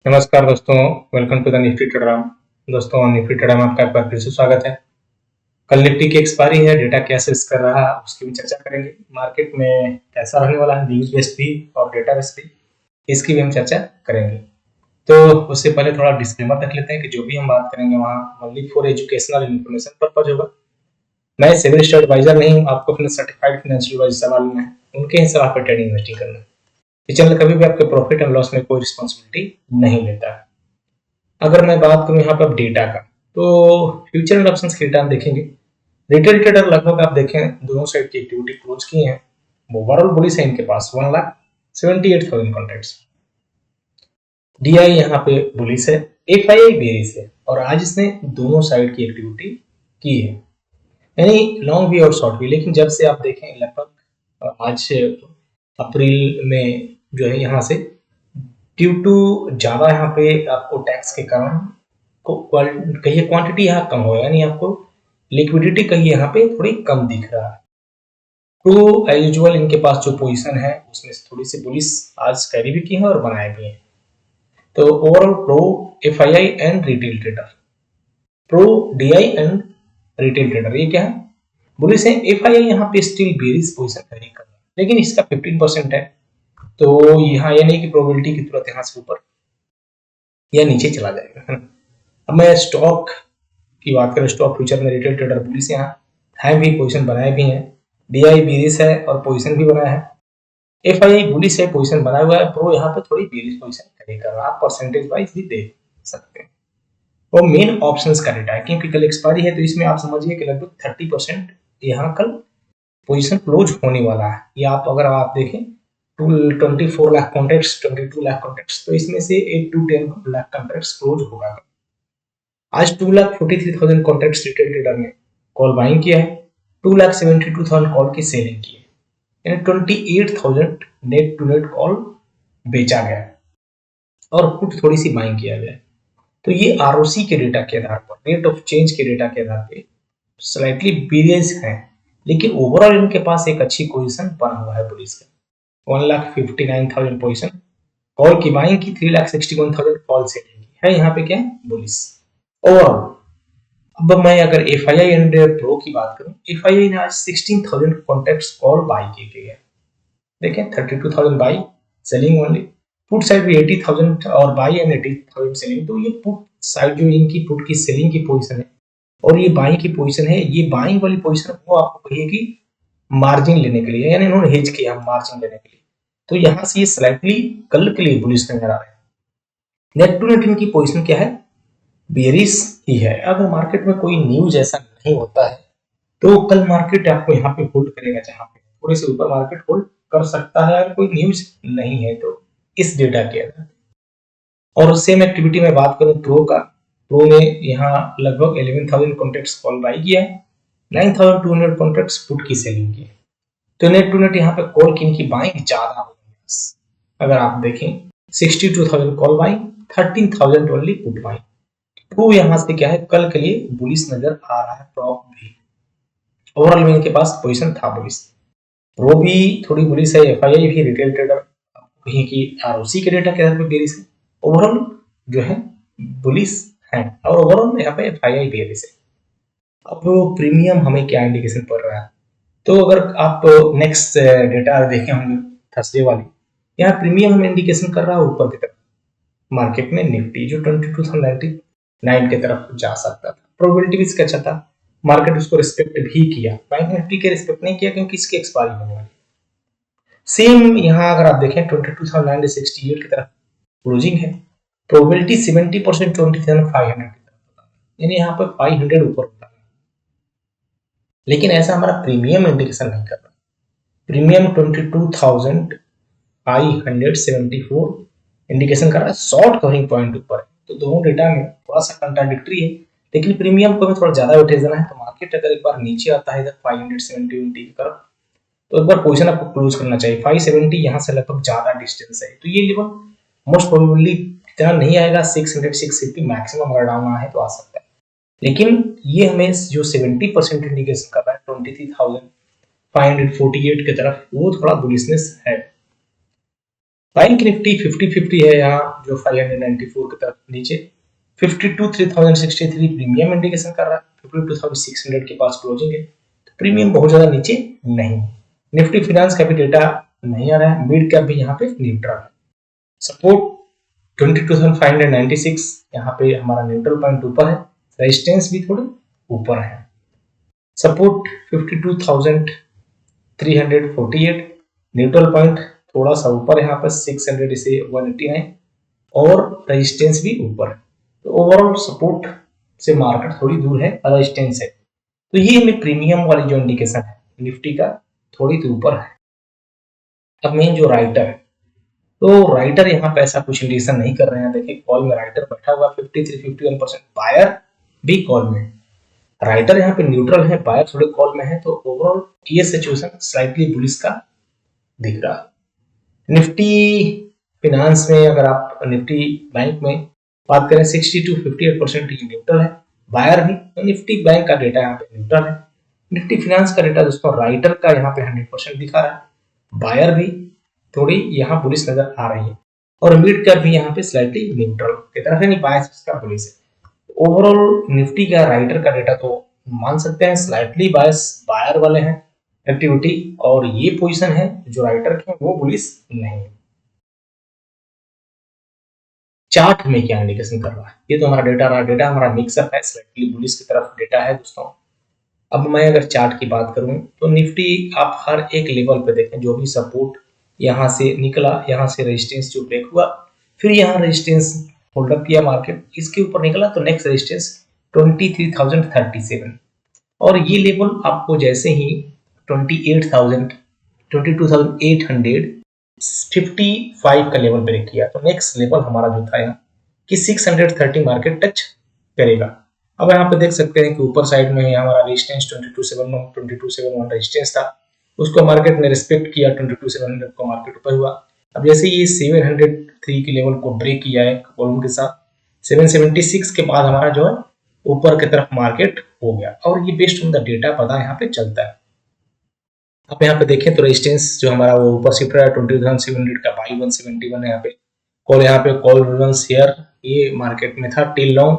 नमस्कार दोस्तों, welcome to the Nifty trader. दोस्तों, निफ्टी ट्रेडर में आपका एक बार फिर से स्वागत है। कल निफ्टी की एक्सपायरी है, डेटा कैसे कर रहा है उसकी भी चर्चा करेंगे। मार्केट में कैसा रहने वाला है, न्यूज बेस्ड भी और डेटा बेस्ड भी, इसकी भी हम चर्चा करेंगे। तो उससे पहले थोड़ा डिस्क्लेमर रख लेते हैं कि जो भी हम बात करेंगे वहाँ only for educational information purpose होगा। मैं सिविल स्टेट एडवाइजर नहीं हूँ, आपको अपने सर्टिफाइड फाइनेंशियल एडवाइजर मालूम है, उनके हिसाब पर ट्रेडिंग इन्वेस्टिंग करना है। ये चैनल कभी भी आपके प्रॉफिट एंड लॉस में कोई रिस्पॉन्सिबिलिटी नहीं लेता है। अगर मैं बात करूं यहाँ पर डेटा का, तो फ्यूचर एंड ऑप्शंस के डेटा हम देखेंगे। रिटेल ट्रेडर लगभग आप देखें दोनों साइड की एक्टिविटी क्लोज की है। ओवरऑल बुलिश है इनके पास 1,78,000 कॉन्ट्रैक्ट्स। डीआई यहाँ पे बुलिश है, एफआईआई बेरिश है और आज इसने दोनों साइड की एक्टिविटी की है, यानी लॉन्ग भी और शॉर्ट भी। लेकिन जब से आप देखें लगभग आज अप्रैल में जो है यहाँ से ड्यू टू ज्यादा यहाँ पे आपको टैक्स के कारण कहिए क्वांटिटी यहाँ कम हो, यानी आपको लिक्विडिटी कहिए यहाँ पे थोड़ी कम दिख रहा है। तो एज यूजुअल इनके पास जो पोजीशन है उसमें थोड़ी सी बुलिश आज कैरी भी की है और बनाए भी हैं। तो overall pro FII and retail trader, pro DI and retail trader, ये क्या है, बुलिश है। एफआईआई यहाँ पे स्टिल बेरिश पोजीशन कैरी कर रहा है, लेकिन इसका 15% है, तो यहाँ ये नहीं कि प्रोबेबिलिटी की तुरंत यहाँ से ऊपर या नीचे चला जाएगा। अब मैं स्टॉक की बात करें, स्टॉक फ्यूचर में रिटेल ट्रेडर पुलिस यहाँ है भी, पोजीशन बनाए भी हैं। डीआई बेरिश है और पोजीशन भी बनाया है। एफआईआई बुलिश है, पोजीशन बनाया हुआ है। प्रो यहाँ पे थोड़ी बेरिश पोजीशन कैरी कर रहा है, आप परसेंटेज वाइज भी देख सकते हैं। और मेन ऑप्शंस का डेटा है, क्योंकि कल एक्सपायरी है, तो इसमें आप समझिए कि लगभग 30% यहाँ कल पोजीशन क्लोज होने वाला है। ये आप अगर आप देखें 24 लाख कॉन्ट्रैक्ट्स, 22 लाख कॉन्ट्रैक्ट्स, तो इसमें से 8 to 10 लाख कॉन्ट्रैक्ट्स क्लोज होगा। आज 2,43,000 कॉन्ट्रैक्ट्स रिटेल ट्रेडर ने कॉल बाइंग किया है, 2,72,000 कॉल की सेलिंग की है, यानी 28,000 नेट टू नेट कॉल बेचा गया है और पुट थोड़ी सी बाइंग किया गया है। तो ये आरओसी के डेटा के आधार पर, रेट ऑफ चेंज के डेटा के आधार पर स्लाइटली वेरिएंस है, लेकिन ओवरऑल इनके पास एक अच्छी पोजीशन बना हुआ है पुलिस का। 1,59,000 पोजीशन कॉल की बाइंग की, 3,61,000 कॉल सेलिंग की है। यहाँ पे क्या है, बुलिस ओवरऑल। अब मैं अगर एफआईआई एंड प्रो की बात करूं, एफआईआई ने आज 16,000 कॉन्टैक्ट्स कॉल बाय किए गए। देखें 32,000 buy, selling only. Put side भी 80,000 और बाय एंड 80,000 सेलिंग। तो ये पुट साइड जो इनकी पुट की सेलिंग की पोजीशन है और ये बाइंग की पोजीशन है, ये बाइंग वाली पोजीशन वो आपको कहिए कि मार्जिन लेने के लिए, यानी इन्होंने हेज किया मार्जिन लेने के लिए। तो यहाँ से ये स्लाइटली कल के लिए बुलिश नजर आ रहे हैं। नेट टू नेट इनकी पोजीशन क्या है, बेरिश ही है। अगर मार्केट में कोई न्यूज ऐसा नहीं होता है तो कल मार्केट आपको यहाँ पे होल्ड करेगा, जहां पे थोड़े से ऊपर मार्केट होल्ड कर सकता है अगर कोई न्यूज नहीं है तो, इस डेटा के आधार। और सेम एक्टिविटी में बात करूं प्रो का, प्रो ने यहाँ लगभग 11,000 कॉन्ट्रैक्ट्स कॉल बाई किया है, 9,200 कॉन्ट्रैक्ट्स पुट की सेलिंग की है। तो नेट टू नेट यहाँ पे कॉल की इनकी बाइंग ज्यादा हो गई। अगर आप देखें 62,000 call buying, 13,000 only put buying. तो यहाँ से क्या है, कल के लिए बुलिश नजर आ रहा है प्रॉप भी। ओवरऑल में इनके पास पोजीशन था बुलिश, प्रो भी थोड़ी बुलिश है, एफआईआई भी, रिटेल ट्रेडर कहीं की आरओसी के डेटा के आधार पर बेरिश है। ओवरऑल जो है बुलिश है और ओवरऑल यहाँ पे एफआईआई बेरिश है। अब प्रीमियम हमें क्या इंडिकेशन पड़ रहा है, तो अगर आप नेक्स्ट डेटा देखे होंगे थर्सडे वाली, यहाँ प्रीमियम हमें इंडिकेशन कर रहा है ऊपर की तरफ। मार्केट में निफ्टी जो 22,099 की तरफ जा सकता था, प्रोबेबिलिटी भी इसका अच्छा था, मार्केट उसको रिस्पेक्ट भी किया। बैंक निफ्टी के रिस्पेक्ट नहीं किया क्योंकि इसकी एक्सपायरी होने वाली। सेम यहाँ अगर आप देखें 22,968 की तरफ क्लोजिंग है, प्रोबेबिलिटी 70%, 20,500 की तरफ, यानी यहाँ पर 500 ऊपर होता है। लेकिन ऐसा हमारा प्रीमियम इंडिकेशन नहीं कर रहा। प्रीमियम 22,574 इंडिकेशन कर रहा है, शॉर्ट कवरिंग पॉइंट ऊपर है। तो दोनों डेटा में थोड़ा सा कंट्राडिक्टरी है, लेकिन प्रीमियम को थोड़ा ज्यादा वेटेज देना है। तो मार्केट अगर एक बार नीचे आता है इधर 570 की तरफ, तो एक बार पोजीशन आपको क्लोज करना चाहिए। 570 यहाँ से लगभग ज्यादा डिस्टेंस है, तो ये लेवल मोस्ट प्रोबेबली इतना नहीं आएगा, 600 650 मैक्सिमम अगर डाउन है तो आ सकता है। लेकिन ये हमें जो 70% इंडिकेशन कर रहा है 23,548 की तरफ, वो थोड़ा बुलिशनेस है। बैंक निफ्टी 50-50 है यहाँ, जो 594 की तरफ नीचे 52,3063 प्रीमियम इंडिकेशन कर रहा है, 52,600 के पास क्लोजिंग है, तो प्रीमियम बहुत ज्यादा नीचे नहीं। निफ्टी फिनेंस का भी डेटा नहीं आ रहा है, मिड कैप भी यहाँ पे न्यूट्रल है। सपोर्ट 22,596, यहाँ पे हमारा न्यूट्रल पॉइंट ऊपर है, रेजिस्टेंस भी थोड़े ऊपर है। सपोर्ट 52,348, न्यूट्रल पॉइंट थोड़ा सा ऊपर, यहाँ पर 600 से 189 और रेजिस्टेंस भी ऊपर है। तो ओवरऑल सपोर्ट से मार्केट थोड़ी दूर है, रेजिस्टेंस है। तो ये हमें प्रीमियम वाली जो इंडिकेशन है निफ्टी का थोड़ी तो ऊपर है। अब मेन जो राइटर है, तो राइटर यहाँ पे ऐसा कुछ इंडिकेशन नहीं कर रहे हैं। देखिए कॉल में राइटर बैठा हुआ 53-51%, बायर भी कॉल में, राइटर यहाँ पे न्यूट्रल है, बायर थोड़े कॉल में है। तो ओवरऑल ये सिचुएशन स्लाइटली बुलिश का दिख रहा है। निफ्टी फिनांस में अगर आप निफ्टी बैंक में बात करें 60-58% न्यूट्रल है, बायर भी। तो निफ्टी बैंक का डेटा यहाँ पे न्यूट्रल है। निफ्टी फिनांस का डेटा दोस्तों राइटर का यहाँ पे 100% दिखा रहा है, बायर भी थोड़ी यहाँ बुलिश नजर आ रही है, और मिड कैप भी यहाँ पे स्लाइटली न्यूट्रल की तरफ है, बायस का बुलिश है। ओवरऑल निफ्टी का राइटर का डेटा तो मान सकते हैं स्लाइटली बायस बायर वाले हैं एक्टिविटी, और ये पोजीशन है जो राइटर के वो बुलिश नहीं। चार्ट में क्या इंडिकेशन कर रहा है, ये तो हमारा डेटा हमारा मिक्सअप है, स्लाइटली बुलिश की तरफ डेटा है दोस्तों। अब मैं अगर चार्ट की बात करूं तो निफ्टी आप हर एक लेवल पे देखें, जो भी सपोर्ट यहाँ से निकला, यहाँ से रेजिस्टेंस जो ब्रेक हुआ, फिर यहाँ रेजिस्टेंस होल्ड अप किया मार्केट, इसके ऊपर निकला तो नेक्स्ट रेजिस्टेंस 23,037, और ये लेवल आपको जैसे ही 22,800 55 का लेवल ब्रेक किया, तो नेक्स्ट लेवल हमारा जो था यहाँ कि 630 मार्केट टच करेगा। अब यहाँ पे देख सकते हैं कि ऊपर साइड में हमारा रेजिस्टेंस 2271 रेजिस्टेंस था, उसको मार्केट ने रिस्पेक्ट किया, 22,700 को मार्केट ऊपर हुआ। अब जैसे ये 703 के लेवल को ब्रेक किया है वॉल्यूम के साथ, 776 के बाद हमारा जो है ऊपर की तरफ मार्केट हो गया, और ये बेस्ड ऑन द डेटा पता यहाँ पे चलता है। आप यहाँ पे देखें तो रेजिस्टेंस जो हमारा वो ऊपर शिफ्ट रहा है 20,700 का, बाई 171 है यहाँ पे, यहाँ पे कॉल रिवर्स शेयर ये मार्केट में था टिल लॉन्ग।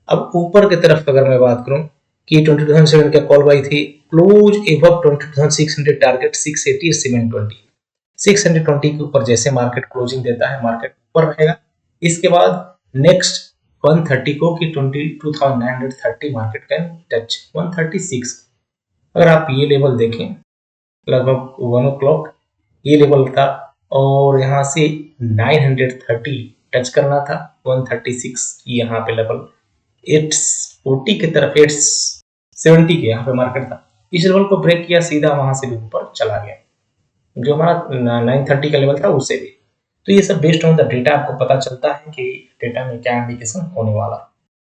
अब ऊपर की तरफ अगर मैं बात करूं कि 22,700 का कॉल बाई थी, क्लोज एबव 22,600 टारगेट 680 720, 620 के ऊपर जैसे मार्केट क्लोजिंग देता है मार्केट ऊपर रहेगा। इसके बाद नेक्स्ट 130 को कि 22,930 मार्केट कैन टच 136। अगर आप ये लेवल देखें लगभग 1 o'clock ये लेवल था, और यहाँ से 930 टच करना था, 136 यहाँ पे लेवल, 840 की तरफ 870 के यहाँ पे मार्केट था, इस लेवल को ब्रेक किया, सीधा वहां से भी ऊपर चला गया, जो हमारा 930 का लेवल था उससे भी। तो ये सब बेस्ड ऑन द डेटा आपको पता चलता है कि डेटा में क्या इंडिकेशन होने वाला।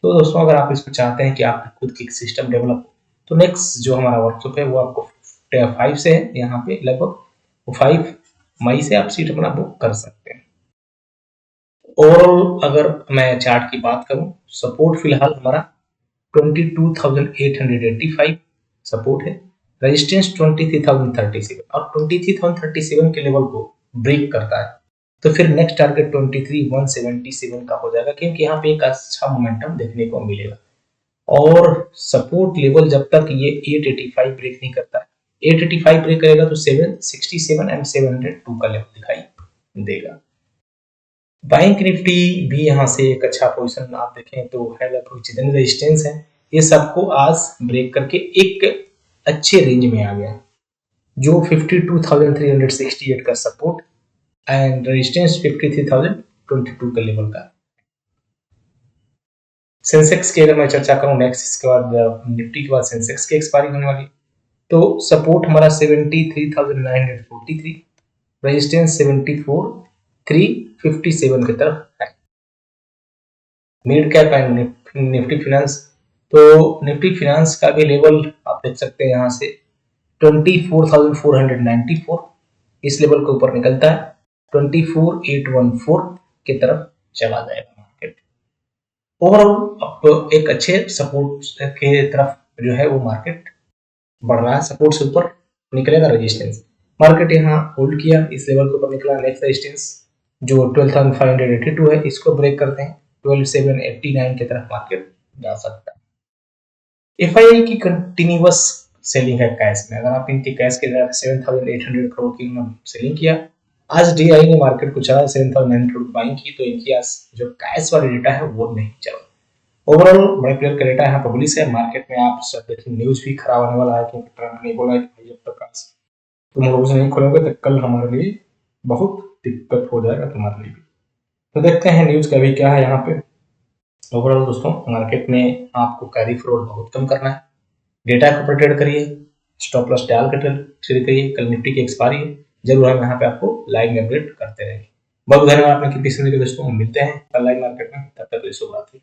तो दोस्तों अगर आप इसको चाहते हैं कि आप खुद की सिस्टम डेवलप हो, तो नेक्स्ट जो हमारा वर्कशॉप है वो आपको 5 से है, यहाँ पे लगभग 5 मई से आप सीट अपना बुक कर सकते हैं। ओवरऑल अगर मैं चार्ट की बात करूं, सपोर्ट फिलहाल हमारा 22,885 सपोर्ट है, रेजिस्टेंस 23,037, और 23,037 के लेवल को ब्रेक करता है तो फिर नेक्स्ट टारगेट 23,177 का हो जाएगा, क्योंकि यहाँ पे एक अच्छा मोमेंटम देखने को मिलेगा। और सपोर्ट लेवल जब तक ये 885 ब्रेक नहीं करता है, 885 ब्रेक करेगा तो 767 एंड 702 का लेवल दिखाई देगा। बैंक निफ्टी भी यहाँ से एक अच्छा पोजीशन आप देखें तो है, लगभग जितने रेजिस्टेंस है ये सबको आज ब्रेक करके एक अच्छे रेंज में आ गया, जो 52,368 का सपोर्ट एंड रेजिस्टेंस 53,022 का लेवल का। सेंसेक्स की अगर मैं चर्चा करूं नेक्स्ट, इसके बाद निफ्टी के बाद सेंसेक्स की एक्सपायरी होने वाली, तो सपोर्ट हमारा 73,943, रेजिस्टेंस 74,357 की तरफ है। Mid cap and Nifty finance, तो निफ्टी फिनेंस का भी लेवल आप देख सकते हैं, यहाँ से 24,494 इस लेवल के ऊपर निकलता है, 24,814 की तरफ चला जाएगा मार्केट। ओवरऑल अब एक अच्छे सपोर्ट के तरफ जो है वो मार्केट बढ़ रहा है, सपोर्ट से ऊपर निकलेगा रेजिस्टेंस, मार्केट यहाँ होल्ड किया, इस लेवल के ऊपर निकला, नेक्स्ट रेजिस्टेंस जो 12,582 है इसको ब्रेक करते हैं 12,789 की तरफ मार्केट जा सकता है। एफआईआई की कंटिन्यूअस सेलिंग है कैश में। अगर आप इनकी कैश के 7,800 करोड़ की सेलिंग किया, आज डीआई ने मार्केट को चला 7,900 बाइंग की, तो इनकी आज जो कैश वाली डेटा है वो नहीं चला। ओवरऑल बड़े प्लेयर का डेटा यहाँ पब्लिश है मार्केट में। आप सब देखिए न्यूज भी खराब आने वाला है, क्योंकि ट्रम्प ने बोला है कि भाई जब तक आज तुम लोग से नहीं खोलोगे तो कल हमारे लिए बहुत दिक्कत हो जाएगा तुम्हारे लिए भी। तो देखते हैं न्यूज का भी क्या है यहाँ पे। ओवरऑल दोस्तों मार्केट में आपको कैरी फ्रॉड बहुत कम करना है, डेटा को ट्रेड करिए, स्टॉप लॉस डाल कर ट्रेड करिए। कल निफ्टी की एक्सपायरी है, जरूर हम यहाँ पे आपको लाइव में अपडेट करते रहेंगे। बहुत धन्यवाद आपने कितनी सुनी दोस्तों, हम मिलते हैं कल लाइव मार्केट में, तब तक शुभ रात्रि।